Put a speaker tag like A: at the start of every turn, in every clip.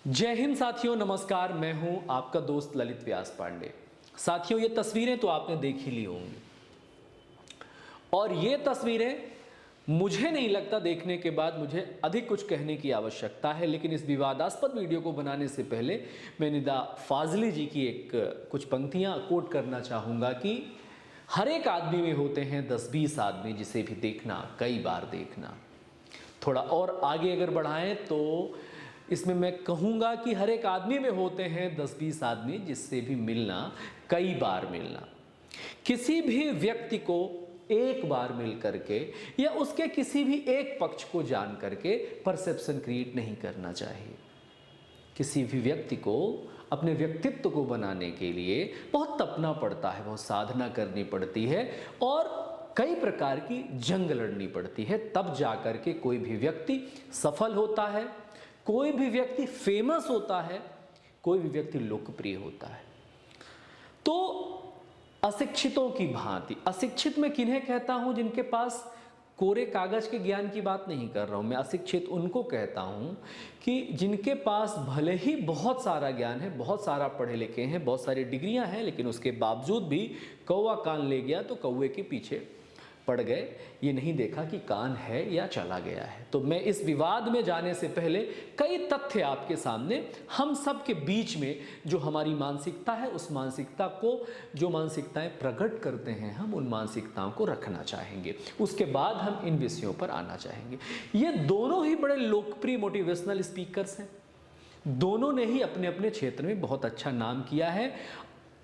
A: जय हिंद साथियों, नमस्कार। मैं हूं आपका दोस्त ललित व्यास पांडे। साथियों, ये तस्वीरें तो आपने देख ही ली होंगी और ये तस्वीरें मुझे नहीं लगता देखने के बाद मुझे अधिक कुछ कहने की आवश्यकता है, लेकिन इस विवादास्पद वीडियो को बनाने से पहले मैं निदा फाजली जी की कुछ पंक्तियां कोट करना चाहूँगा कि हर एक आदमी में होते हैं 10-20 आदमी जिसे भी देखना कई बार देखना। थोड़ा और आगे अगर बढ़ाएं तो इसमें मैं कहूँगा कि हर एक आदमी में होते हैं 10-20 आदमी जिससे भी मिलना कई बार मिलना। किसी भी व्यक्ति को एक बार मिल करके या उसके किसी भी एक पक्ष को जान करके परसेप्शन क्रिएट नहीं करना चाहिए। किसी भी व्यक्ति को अपने व्यक्तित्व को बनाने के लिए बहुत तपना पड़ता है, बहुत साधना करनी पड़ती है और कई प्रकार की जंग लड़नी पड़ती है, तब जाकर के कोई भी व्यक्ति सफल होता है, कोई भी व्यक्ति फेमस होता है, कोई भी व्यक्ति लोकप्रिय होता है। तो अशिक्षितों की भांति, अशिक्षित मैं किन्हें कहता हूं? जिनके पास कोरे कागज के ज्ञान की बात नहीं कर रहा हूं। मैं अशिक्षित उनको कहता हूं कि जिनके पास भले ही बहुत सारा ज्ञान है, बहुत सारा पढ़े लिखे हैं, बहुत सारी डिग्रियां हैं, लेकिन उसके बावजूद भी कौवा कान ले गया तो कौवे के पीछे पड़ गए, ये नहीं देखा कि कान है या चला गया है। तो मैं इस विवाद में जाने से पहले कई तथ्य आपके सामने, हम सब के बीच में जो हमारी मानसिकता है, उस मानसिकता को, जो मानसिकताएं प्रकट करते हैं, हम उन मानसिकताओं को रखना चाहेंगे। उसके बाद हम इन विषयों पर आना चाहेंगे। ये दोनों ही बड़े लोकप्रिय मोटिवेशनल स्पीकर्स हैं। दोनों ने ही अपने अपने क्षेत्र में बहुत अच्छा नाम किया है।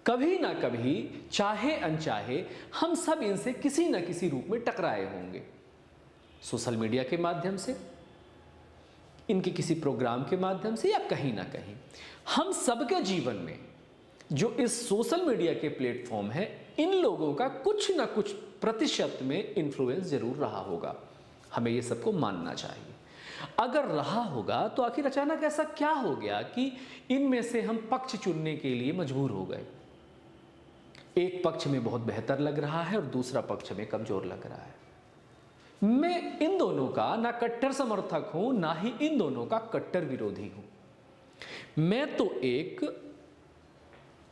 A: कभी ना कभी, चाहे अनचाहे, हम सब इनसे किसी न किसी रूप में टकराए होंगे। सोशल मीडिया के माध्यम से, इनके किसी प्रोग्राम के माध्यम से या कहीं ना कहीं। हम सबके जीवन में जो इस सोशल मीडिया के प्लेटफॉर्म है, इन लोगों का कुछ ना कुछ प्रतिशत में इन्फ्लुएंस जरूर रहा होगा। हमें ये सबको मानना चाहिए। अगर रहा होगा तो आखिर अचानक ऐसा क्या हो गया कि इनमें से हम पक्ष चुनने के लिए मजबूर हो गए? एक पक्ष में बहुत बेहतर लग रहा है और दूसरा पक्ष में कमजोर लग रहा है। मैं इन दोनों का ना कट्टर समर्थक हूं, ना ही इन दोनों का कट्टर विरोधी हूं। मैं तो एक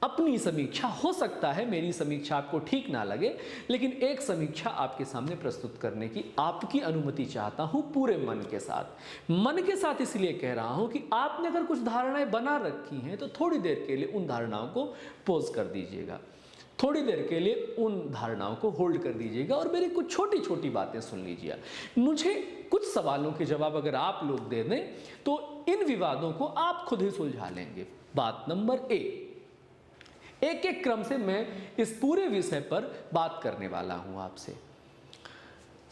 A: अपनी समीक्षा, हो सकता है मेरी समीक्षा आपको ठीक ना लगे, लेकिन एक समीक्षा आपके सामने प्रस्तुत करने की आपकी अनुमति चाहता हूं पूरे मन के साथ। मन के साथ इसलिए कह रहा हूं कि आपने अगर कुछ धारणाएं बना रखी हैं तो थोड़ी देर के लिए उन धारणाओं को पॉज कर दीजिएगा, थोड़ी देर के लिए उन धारणाओं को होल्ड कर दीजिएगा और मेरी कुछ छोटी छोटी बातें सुन लीजिए। मुझे कुछ सवालों के जवाब अगर आप लोग दे दें तो इन विवादों को आप खुद ही सुलझा लेंगे। बात नंबर एक एक क्रम से मैं इस पूरे विषय पर बात करने वाला हूं आपसे।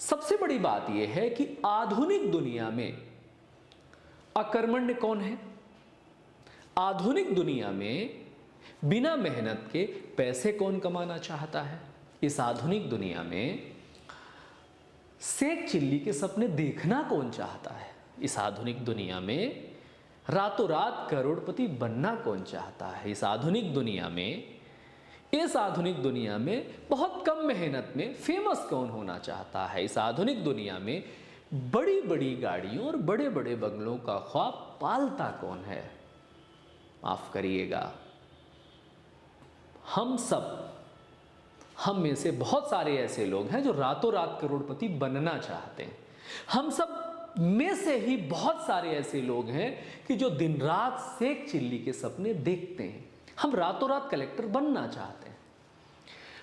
A: सबसे बड़ी बात यह है कि आधुनिक दुनिया में अकर्मण्य कौन है? आधुनिक दुनिया में बिना मेहनत के पैसे कौन कमाना चाहता है? इस आधुनिक दुनिया में सेक चिल्ली के सपने देखना कौन चाहता है? इस आधुनिक दुनिया में रातों रात करोड़पति बनना कौन चाहता है? इस आधुनिक दुनिया में बहुत कम मेहनत में फेमस कौन होना चाहता है? इस आधुनिक दुनिया में बड़ी बड़ी गाड़ियों और बड़े बड़े बंगलों का ख्वाब पालता कौन है? माफ करिएगा, हम में से बहुत सारे ऐसे लोग हैं जो रातों रात करोड़पति बनना चाहते हैं। हम सब में से ही बहुत सारे ऐसे लोग हैं कि जो दिन रात सेक चिल्ली के सपने देखते हैं। हम रातों रात कलेक्टर बनना चाहते हैं।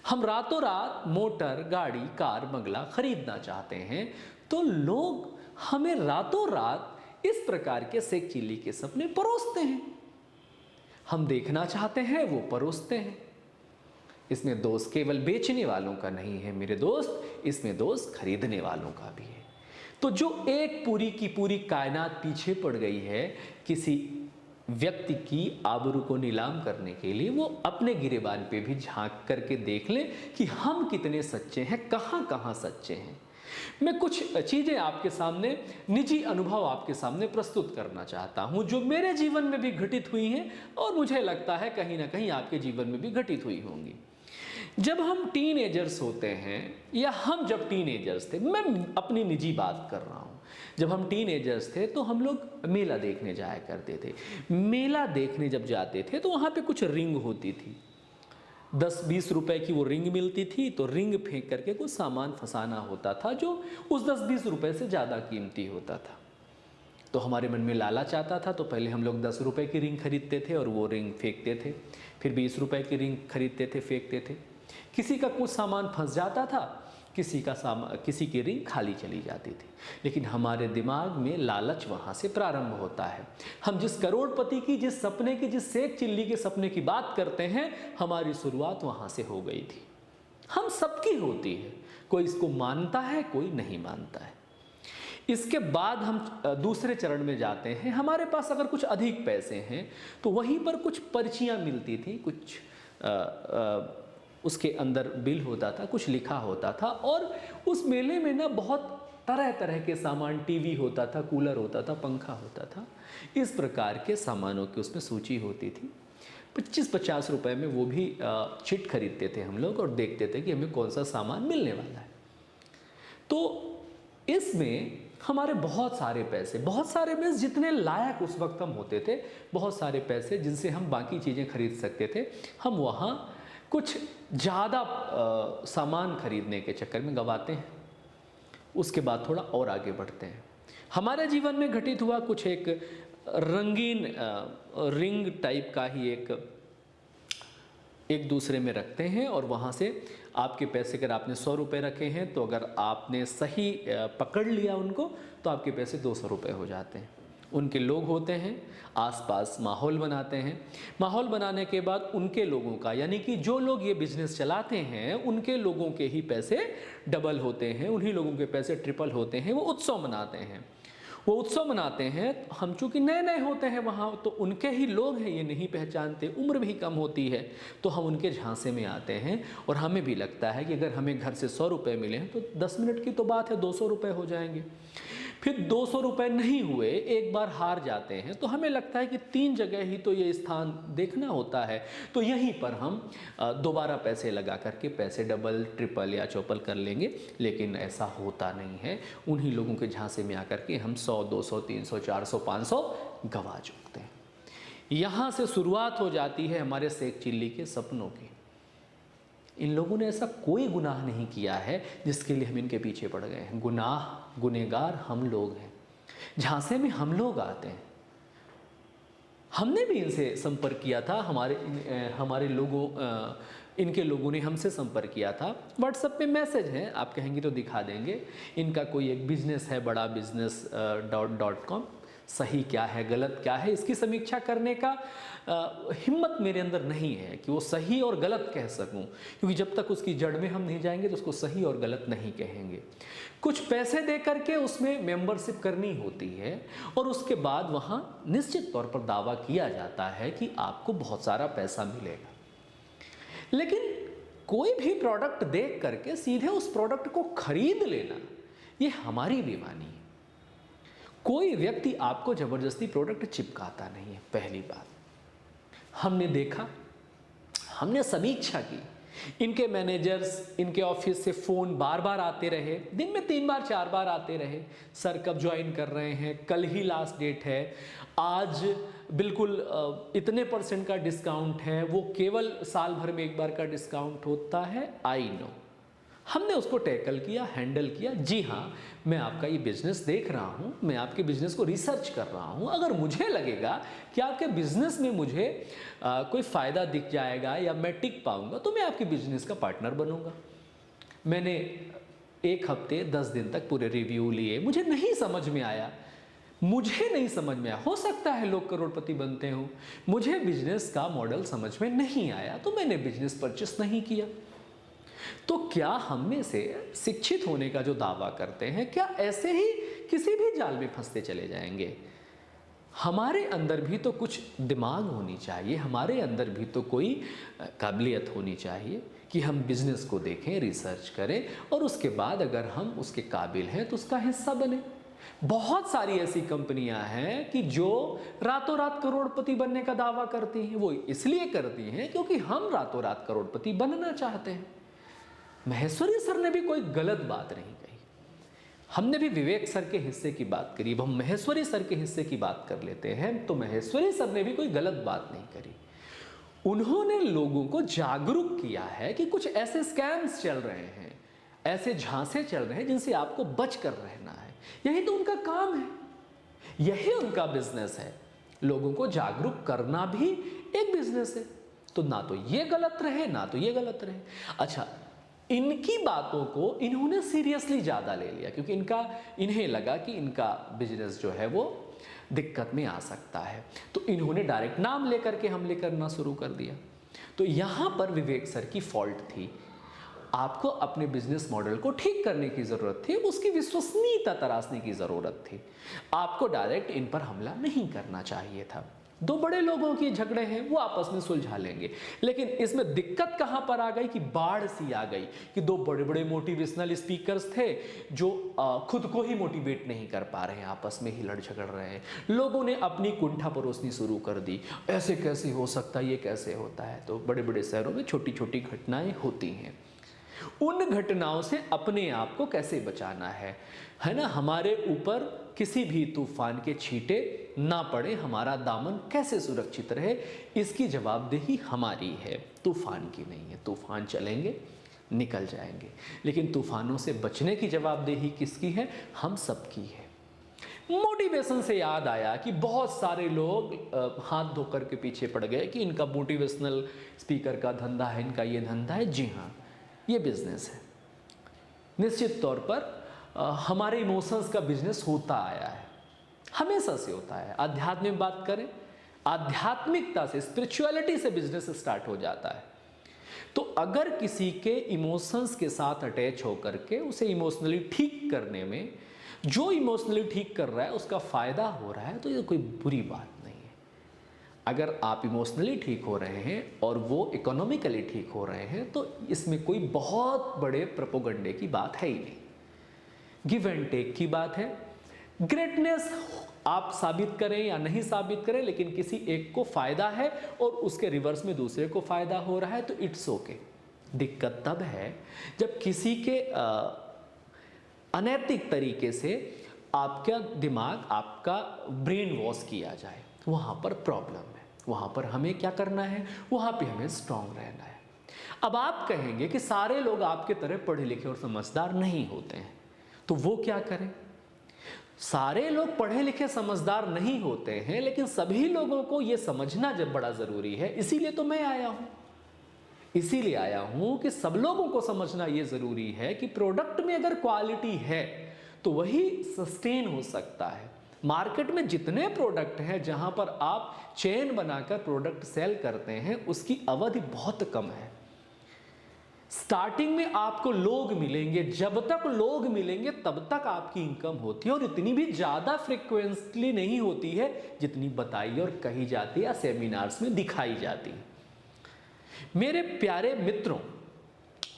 A: हम रातों रात मोटर, गाड़ी, कार, बंगला खरीदना चाहते हैं। तो लोग हमें रातों रात इस प्रकार के सेक चिल्ली के सपने परोसते हैं। हम देखना चाहते हैं, वो परोसते हैं। इसमें दोष केवल बेचने वालों का नहीं है मेरे दोस्त, इसमें दोष खरीदने वालों का भी है। तो जो एक पूरी की पूरी कायनात पीछे पड़ गई है किसी व्यक्ति की आबरू को नीलाम करने के लिए, वो अपने गिरेबान पे भी झांक करके देख लें कि हम कितने सच्चे हैं, कहां कहां सच्चे हैं। मैं कुछ चीजें आपके सामने, निजी अनुभव आपके सामने प्रस्तुत करना चाहता हूं जो मेरे जीवन में भी घटित हुई हैं और मुझे लगता है कहीं ना कहीं आपके जीवन में भी घटित हुई होंगी। जब हम टीनेजर्स होते हैं, या हम जब टीनेजर्स थे, मैं अपनी निजी बात कर रहा हूँ, जब हम टीनेजर्स थे तो हम लोग मेला देखने जाया करते थे। मेला देखने जब जाते थे तो वहाँ पे कुछ रिंग होती थी, 10-20 रुपए की वो रिंग मिलती थी, तो रिंग फेंक करके कुछ सामान फंसाना होता था जो उस 10-20 रुपए से ज़्यादा कीमती होता था। तो हमारे मन में लालच आता था, तो पहले हम लोग 10 रुपए की रिंग खरीदते थे और वो रिंग फेंकते थे, फिर 20 रुपए की रिंग खरीदते थे, फेंकते थे। किसी का कुछ सामान फंस जाता था, किसी की रिंग खाली चली जाती थी, लेकिन हमारे दिमाग में लालच वहाँ से प्रारंभ होता है। हम जिस करोड़पति की, जिस सपने की, जिस सेठ चिल्ली के सपने की बात करते हैं, हमारी शुरुआत वहाँ से हो गई थी। हम सबकी होती है, कोई इसको मानता है, कोई नहीं मानता है। इसके बाद हम दूसरे चरण में जाते हैं। हमारे पास अगर कुछ अधिक पैसे हैं तो वहीं पर कुछ पर्चियाँ मिलती थी, कुछ उसके अंदर बिल होता था, कुछ लिखा होता था, और उस मेले में ना बहुत तरह तरह के सामान, टीवी होता था, कूलर होता था, पंखा होता था, इस प्रकार के सामानों की उसमें सूची होती थी। 25-50 रुपए में वो भी चिट खरीदते थे हम लोग और देखते थे कि हमें कौन सा सामान मिलने वाला है। तो इसमें हमारे बहुत सारे पैसे, बहुत सारे में जितने लायक उस वक्त हम होते थे, बहुत सारे पैसे जिनसे हम बाकी चीज़ें खरीद सकते थे, हम वहाँ कुछ ज़्यादा सामान खरीदने के चक्कर में गवाते हैं। उसके बाद थोड़ा और आगे बढ़ते हैं। हमारे जीवन में घटित हुआ कुछ एक रंगीन रिंग टाइप का ही एक दूसरे में रखते हैं, और वहाँ से आपके पैसे, अगर आपने 100 रुपये रखे हैं तो अगर आपने सही पकड़ लिया उनको तो आपके पैसे 200 रुपये हो जाते हैं। उनके लोग होते हैं, आसपास माहौल बनाते हैं। माहौल बनाने के बाद उनके लोगों का, यानी कि जो लोग ये बिज़नेस चलाते हैं, उनके लोगों के ही पैसे डबल होते हैं, उन्हीं लोगों के पैसे ट्रिपल होते हैं। वो उत्सव मनाते हैं, वो उत्सव मनाते हैं। हम चूँकि नए नए होते हैं वहाँ, तो उनके ही लोग हैं, ये नहीं पहचानते, उम्र भी कम होती है, तो हम उनके झांसे में आते हैं। और हमें भी लगता है कि अगर हमें घर से 100 रुपये मिले हैं तो 10 मिनट की तो बात है, 200 रुपये हो जाएंगे। फिर 200 रुपये नहीं हुए, एक बार हार जाते हैं, तो हमें लगता है कि 3 जगह ही तो ये स्थान देखना होता है, तो यहीं पर हम दोबारा पैसे लगा करके पैसे डबल, ट्रिपल या चौपल कर लेंगे। लेकिन ऐसा होता नहीं है। उन्हीं लोगों के झांसे में आकर के हम 100, 200, 300, 400, 500 गवा चुकते हैं। यहाँ से शुरुआत हो जाती है हमारे शेख चिल्ली के सपनों की। इन लोगों ने ऐसा कोई गुनाह नहीं किया है जिसके लिए हम इनके पीछे पड़ गए हैं। गुनहगार हम लोग हैं, झांसे में हम लोग आते हैं। हमने भी इनसे संपर्क किया था, हमारे लोगों, इनके लोगों ने हमसे संपर्क किया था। व्हाट्सएप पे मैसेज है, आप कहेंगे तो दिखा देंगे। इनका कोई एक बिजनेस है, बड़ा बिजनेस .com। सही क्या है, गलत क्या है, इसकी समीक्षा करने का हिम्मत मेरे अंदर नहीं है कि वो सही और गलत कह सकूं, क्योंकि जब तक उसकी जड़ में हम नहीं जाएंगे तो उसको सही और गलत नहीं कहेंगे। कुछ पैसे दे करके उसमें मेंबरशिप करनी होती है, और उसके बाद वहाँ निश्चित तौर पर दावा किया जाता है कि आपको बहुत सारा पैसा मिलेगा। लेकिन कोई भी प्रोडक्ट देख करके सीधे उस प्रोडक्ट को खरीद लेना, ये हमारी बेईमानी है। कोई व्यक्ति आपको जबरदस्ती प्रोडक्ट चिपकाता नहीं है। पहली बात, हमने देखा, हमने समीक्षा की, इनके मैनेजर्स, इनके ऑफिस से फ़ोन बार बार आते रहे, दिन में 3 बार 4 बार आते रहे। सर कब ज्वाइन कर रहे हैं, कल ही लास्ट डेट है, आज बिल्कुल इतने % का डिस्काउंट है, वो केवल साल भर में एक बार का डिस्काउंट होता है। आई नो, हमने उसको टैकल किया, हैंडल किया। जी हाँ, मैं आपका ये बिज़नेस देख रहा हूँ, मैं आपके बिज़नेस को रिसर्च कर रहा हूँ। अगर मुझे लगेगा कि आपके बिज़नेस में मुझे कोई फ़ायदा दिख जाएगा या मैं टिक पाऊँगा, तो मैं आपके बिज़नेस का पार्टनर बनूँगा। मैंने 1 हफ्ते 10 दिन तक पूरे रिव्यू लिए, मुझे नहीं समझ में आया, हो सकता है लोग करोड़पति बनते हों, मुझे बिज़नेस का मॉडल समझ में नहीं आया, तो मैंने बिज़नेस परचेस नहीं किया। तो क्या हम में से शिक्षित होने का जो दावा करते हैं, क्या ऐसे ही किसी भी जाल में फंसते चले जाएंगे? हमारे अंदर भी तो कुछ दिमाग होनी चाहिए, हमारे अंदर भी तो कोई काबिलियत होनी चाहिए कि हम बिजनेस को देखें, रिसर्च करें, और उसके बाद अगर हम उसके काबिल हैं तो उसका हिस्सा बने। बहुत सारी ऐसी कंपनियां हैं कि जो रातों रात करोड़पति बनने का दावा करती हैं। वो इसलिए करती हैं क्योंकि हम रातों रात करोड़पति बनना चाहते हैं। महेश्वरी सर ने भी कोई गलत बात नहीं कही। हमने भी विवेक सर के हिस्से की बात करी, अब हम महेश्वरी सर के हिस्से की बात कर लेते हैं। तो महेश्वरी सर ने भी कोई गलत बात नहीं करी। उन्होंने लोगों को जागरूक किया है कि कुछ ऐसे स्कैम्स चल रहे हैं, ऐसे झांसे चल रहे हैं जिनसे आपको बच कर रहना है। यही तो उनका काम है, यही उनका बिजनेस है। लोगों को जागरूक करना भी एक बिजनेस है। तो ना तो ये गलत रहे, ना तो ये गलत रहे। अच्छा, इनकी बातों को इन्होंने सीरियसली ज़्यादा ले लिया क्योंकि इन्हें लगा कि इनका बिजनेस जो है वो दिक्कत में आ सकता है। तो इन्होंने डायरेक्ट नाम लेकर के हमले करना शुरू कर दिया। तो यहाँ पर विवेक सर की फॉल्ट थी। आपको अपने बिजनेस मॉडल को ठीक करने की ज़रूरत थी, उसकी विश्वसनीयता तराशने की ज़रूरत थी। आपको डायरेक्ट इन पर हमला नहीं करना चाहिए था। दो बड़े लोगों की झगड़े हैं, वो आपस में सुलझा लेंगे। लेकिन इसमें दिक्कत कहां पर आ गई कि बाढ़ सी आ गई कि दो बड़े बड़े मोटिवेशनल स्पीकर्स थे जो खुद को ही मोटिवेट नहीं कर पा रहे हैं, आपस में ही लड़ झगड़ रहे हैं। लोगों ने अपनी कुंठा परोसनी शुरू कर दी, ऐसे कैसे हो सकता है, ये कैसे होता है। तो बड़े बड़े शहरों में छोटी छोटी घटनाएं होती हैं। उन घटनाओं से अपने आप को कैसे बचाना है ना। हमारे ऊपर किसी भी तूफान के छींटे ना पड़े, हमारा दामन कैसे सुरक्षित रहे, इसकी जवाबदेही हमारी है, तूफान की नहीं है। तूफान चलेंगे, निकल जाएंगे, लेकिन तूफानों से बचने की जवाबदेही किसकी है? हम सबकी है। मोटिवेशन से याद आया कि बहुत सारे लोग हाथ धोकर के पीछे पड़ गए कि इनका मोटिवेशनल स्पीकर का धंधा है, इनका ये धंधा है। जी हाँ, ये बिजनेस है। निश्चित तौर पर हमारे इमोशंस का बिजनेस होता आया है, हमेशा से होता है। आध्यात्म में बात करें, आध्यात्मिकता से, स्पिरिचुअलिटी से बिजनेस स्टार्ट हो जाता है। तो अगर किसी के इमोशंस के साथ अटैच होकर के उसे इमोशनली ठीक करने में, जो इमोशनली ठीक कर रहा है उसका फायदा हो रहा है, तो ये कोई बुरी बात नहीं है। अगर आप इमोशनली ठीक हो रहे हैं और वो इकोनॉमिकली ठीक हो रहे हैं, तो इसमें कोई बहुत बड़े प्रोपोगंडे की बात है ही नहीं। गिव एंड टेक की बात है। ग्रेटनेस आप साबित करें या नहीं साबित करें, लेकिन किसी एक को फायदा है और उसके रिवर्स में दूसरे को फायदा हो रहा है, तो इट्स ओके। दिक्कत तब है जब किसी के अनैतिक तरीके से आपका दिमाग, आपका ब्रेन वॉश किया जाए, वहां पर प्रॉब्लम है। वहां पर हमें क्या करना है? वहां पे हमें स्ट्रांग रहना है। अब आप कहेंगे कि सारे लोग आपके तरह पढ़े लिखे और समझदार नहीं होते हैं, तो वो क्या करें? सारे लोग पढ़े लिखे समझदार नहीं होते हैं, लेकिन सभी लोगों को यह समझना जब बड़ा जरूरी है। इसीलिए तो मैं आया हूं, इसीलिए आया हूं कि सब लोगों को समझना यह जरूरी है कि प्रोडक्ट में अगर क्वालिटी है तो वही सस्टेन हो सकता है। मार्केट में जितने प्रोडक्ट हैं जहां पर आप चेन बनाकर प्रोडक्ट सेल करते हैं, उसकी अवधि बहुत कम है। स्टार्टिंग में आपको लोग मिलेंगे, जब तक लोग मिलेंगे तब तक आपकी इनकम होती है, और इतनी भी ज्यादा फ्रीक्वेंटली नहीं होती है जितनी बताई और कही जाती है या सेमिनार्स में दिखाई जाती है। मेरे प्यारे मित्रों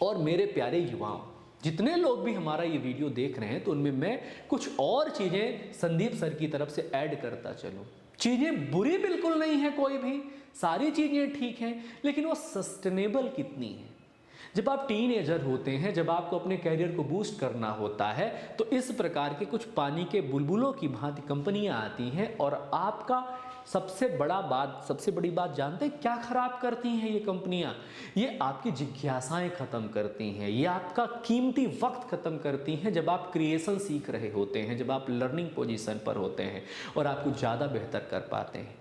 A: और मेरे प्यारे युवाओं, जितने लोग भी हमारा ये वीडियो देख रहे हैं, तो उनमें मैं कुछ और चीजें संदीप सर की तरफ से ऐड करता चलूं। चीजें बुरी बिल्कुल नहीं है कोई भी, सारी चीजें ठीक हैं, लेकिन वो सस्टेनेबल कितनी है। जब आप टीनेजर होते हैं, जब आपको अपने कैरियर को बूस्ट करना होता है, तो इस प्रकार के कुछ पानी के बुलबुलों की भांति कंपनियां आती हैं और आपका सबसे बड़ी बात जानते हैं क्या खराब करती हैं ये कंपनियां? ये आपकी जिज्ञासाएं खत्म करती हैं, ये आपका कीमती वक्त खत्म करती हैं। जब आप क्रिएशन सीख रहे होते हैं, जब आप लर्निंग पोजीशन पर होते हैं और आप कुछ ज़्यादा बेहतर कर पाते हैं,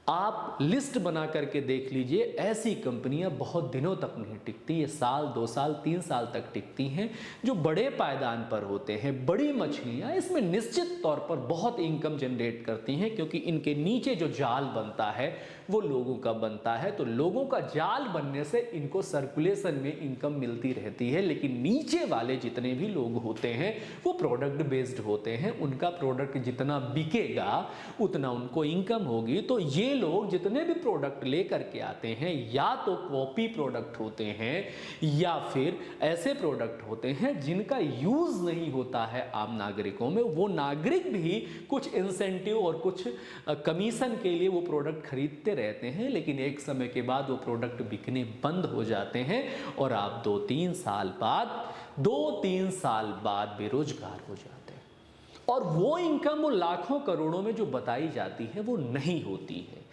A: आप लिस्ट बना करके देख लीजिए, ऐसी कंपनियां बहुत दिनों तक नहीं टिकती। ये साल, 2 साल, 3 साल तक टिकती हैं। जो बड़े पायदान पर होते हैं, बड़ी मछलियां, इसमें निश्चित तौर पर बहुत इनकम जनरेट करती हैं, क्योंकि इनके नीचे जो जाल बनता है वो लोगों का बनता है। तो लोगों का जाल बनने से इनको सर्कुलेशन में इनकम मिलती रहती है। लेकिन नीचे वाले जितने भी लोग होते हैं वो प्रोडक्ट बेस्ड होते हैं, उनका प्रोडक्ट जितना बिकेगा उतना उनको इनकम होगी। तो ये लोग जितने भी प्रोडक्ट लेकर के आते हैं या तो कॉपी प्रोडक्ट होते हैं या फिर ऐसे प्रोडक्ट होते हैं जिनका यूज नहीं होता है आम नागरिकों में। वो नागरिक भी कुछ इंसेंटिव और कुछ कमीशन के लिए वो प्रोडक्ट खरीदते रहते हैं, लेकिन एक समय के बाद वो प्रोडक्ट बिकने बंद हो जाते हैं और आप 2-3 साल बाद बेरोजगार हो जाते हैं। और वो इनकम वो लाखों करोड़ों में जो बताई जाती है वो नहीं होती है।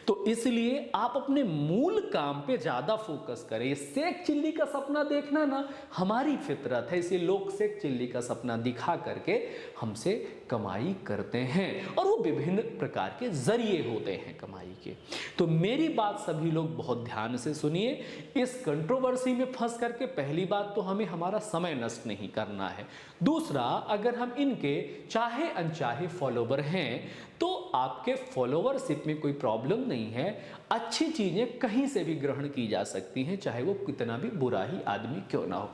A: तो इसलिए आप अपने मूल काम पे ज्यादा फोकस करें। शेख चिल्ली का सपना देखना ना हमारी फितरत है, इसलिए लोग शेख चिल्ली का सपना दिखा करके हमसे कमाई करते हैं और वो विभिन्न प्रकार के जरिए होते हैं कमाई के। तो मेरी बात सभी लोग बहुत ध्यान से सुनिए। इस कंट्रोवर्सी में फंस करके पहली बात तो हमें हमारा समय नष्ट नहीं करना है। दूसरा, अगर हम इनके चाहे अनचाहे फॉलोवर हैं तो आपके फॉलोवरशिप में कोई प्रॉब्लम नहीं है। अच्छी चीजें कहीं से भी ग्रहण की जा सकती हैं, चाहे वो कितना भी बुरा ही आदमी क्यों ना हो।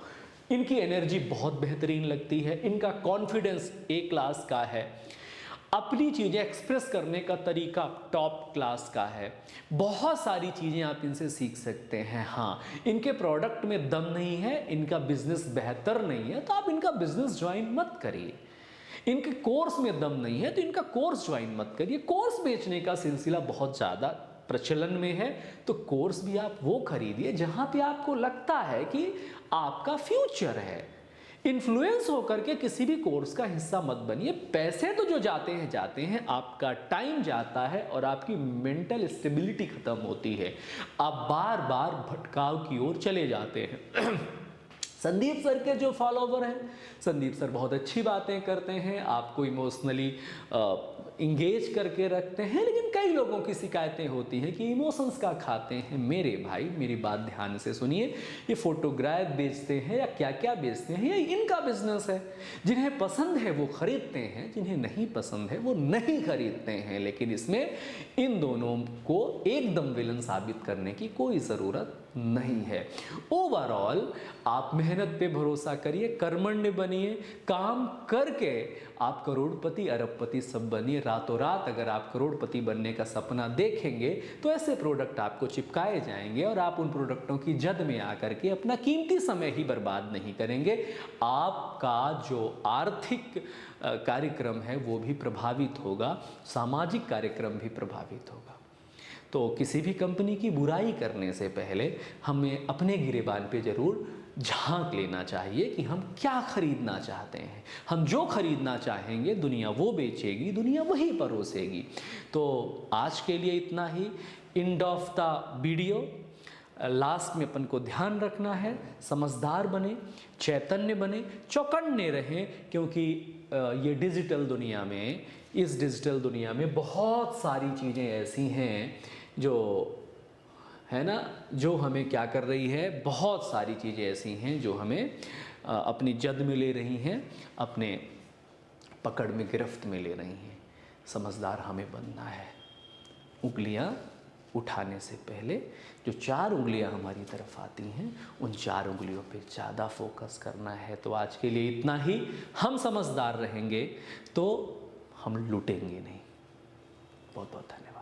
A: इनकी एनर्जी बहुत बेहतरीन लगती है, इनका कॉन्फिडेंस ए क्लास का है, अपनी चीजें एक्सप्रेस करने का तरीका टॉप क्लास का है। बहुत सारी चीजें आप इनसे सीख सकते हैं। हाँ, इनके प्रोडक्ट में दम नहीं है, इनका बिजनेस बेहतर नहीं है, तो आप इनका बिजनेस ज्वाइन मत करिए। इनके कोर्स में दम नहीं है तो इनका कोर्स ज्वाइन मत करिए। कोर्स बेचने का सिलसिला बहुत ज़्यादा प्रचलन में है, तो कोर्स भी आप वो खरीदिए जहाँ पे आपको लगता है कि आपका फ्यूचर है। इन्फ्लुएंस होकर के किसी भी कोर्स का हिस्सा मत बनिए। पैसे तो जो जाते हैं, आपका टाइम जाता है और आपकी मेंटल स्टेबिलिटी खत्म होती है। आप बार बार भटकाव की ओर चले जाते हैं। संदीप सर के जो फॉलोवर हैं, संदीप सर बहुत अच्छी बातें करते हैं, आपको इमोशनली इंगेज करके रखते हैं, लेकिन कई लोगों की शिकायतें होती हैं कि इमोशंस का खाते हैं। मेरे भाई मेरी बात ध्यान से सुनिए, ये फोटोग्राफ बेचते हैं या क्या क्या बेचते हैं, ये इनका बिजनेस है। जिन्हें पसंद है वो खरीदते हैं, जिन्हें नहीं पसंद है वो नहीं खरीदते हैं। लेकिन इसमें इन दोनों को एकदम विलन साबित करने की कोई ज़रूरत नहीं है। ओवरऑल आप मेहनत पे भरोसा करिए, कर्मण्य बनिए, काम करके आप करोड़पति अरबपति सब बनिए। रातों रात अगर आप करोड़पति बनने का सपना देखेंगे तो ऐसे प्रोडक्ट आपको चिपकाए जाएंगे और आप उन प्रोडक्टों की जद में आकर के अपना कीमती समय ही बर्बाद नहीं करेंगे। आपका जो आर्थिक कार्यक्रम है वो भी प्रभावित होगा, सामाजिक कार्यक्रम भी प्रभावित होगा। तो किसी भी कंपनी की बुराई करने से पहले हमें अपने गिरेबान पे जरूर झांक लेना चाहिए कि हम क्या खरीदना चाहते हैं। हम जो खरीदना चाहेंगे दुनिया वो बेचेगी, दुनिया वही परोसेगी। तो आज के लिए इतना ही। End of the video. Last में अपन को ध्यान रखना है, समझदार बने, चैतन्य बने, चौकन्ने रहें, क्योंकि ये डिजिटल दुनिया में, इस डिजिटल दुनिया में बहुत सारी चीज़ें ऐसी हैं जो है ना, जो हमें क्या कर रही है, बहुत सारी चीज़ें ऐसी हैं जो हमें अपनी जद में ले रही हैं, अपने पकड़ में, गिरफ्त में ले रही हैं। समझदार हमें बनना है। उंगलियां उठाने से पहले जो 4 उंगलियां हमारी तरफ आती हैं उन 4 उंगलियों पे ज़्यादा फोकस करना है। तो आज के लिए इतना ही। हम समझदार रहेंगे तो हम लूटेंगे नहीं। बहुत बहुत धन्यवाद।